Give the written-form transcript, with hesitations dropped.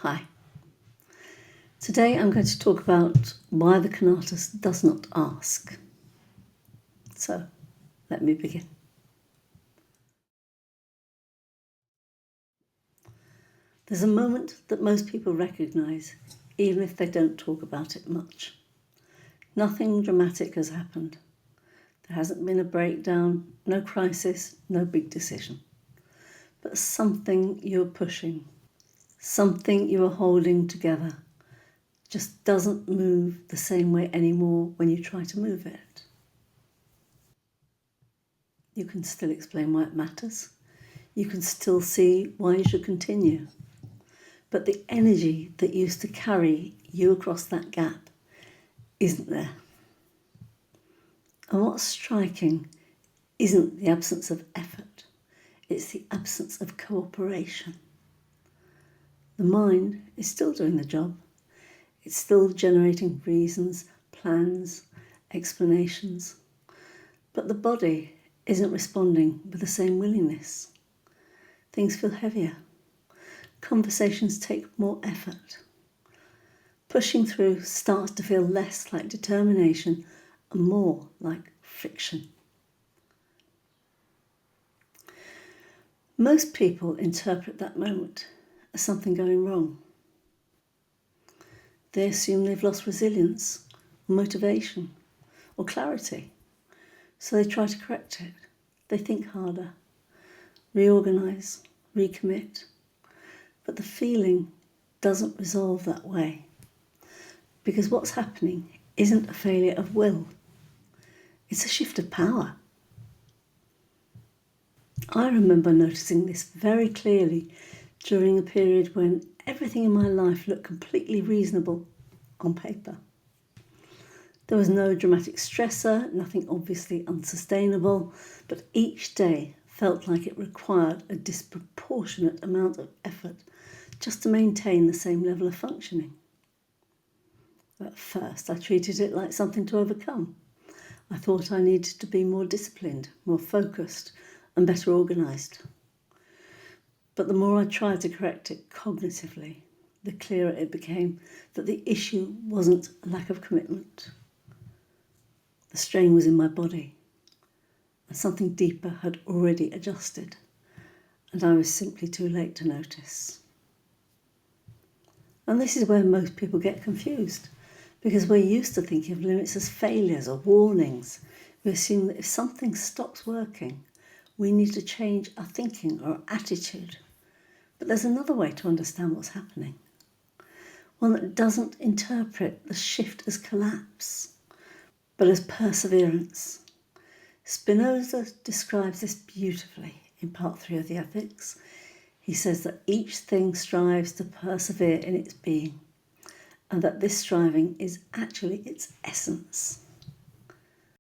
Hi. Today I'm going to talk about why the Conatus does not ask. So, let me begin. There's a moment that most people recognise, even if they don't talk about it much. Nothing dramatic has happened. There hasn't been a breakdown, no crisis, no big decision. But something you're pushing, something you are holding together, just doesn't move the same way anymore when you try to move it. You can still explain why it matters. You can still see why you should continue. But the energy that used to carry you across that gap isn't there. And what's striking isn't the absence of effort, it's the absence of cooperation. The mind is still doing the job. It's still generating reasons, plans, explanations. But the body isn't responding with the same willingness. Things feel heavier. Conversations take more effort. Pushing through starts to feel less like determination and more like friction. Most people interpret that moment as something going wrong. They assume they've lost resilience, or motivation, or clarity. So they try to correct it. They think harder, reorganise, recommit. But the feeling doesn't resolve that way. Because what's happening isn't a failure of will. It's a shift of power. I remember noticing this very clearly during a period when everything in my life looked completely reasonable on paper. There was no dramatic stressor, nothing obviously unsustainable, but each day felt like it required a disproportionate amount of effort just to maintain the same level of functioning. At first, I treated it like something to overcome. I thought I needed to be more disciplined, more focused, and better organised. But the more I tried to correct it cognitively, the clearer it became that the issue wasn't a lack of commitment. The strain was in my body, and something deeper had already adjusted, and I was simply too late to notice. And this is where most people get confused, because we're used to thinking of limits as failures or warnings. We assume that if something stops working, we need to change our thinking or attitude. But there's another way to understand what's happening, one that doesn't interpret the shift as collapse, but as perseverance. Spinoza describes this beautifully in part 3 of the Ethics. He says that each thing strives to persevere in its being, and that this striving is actually its essence.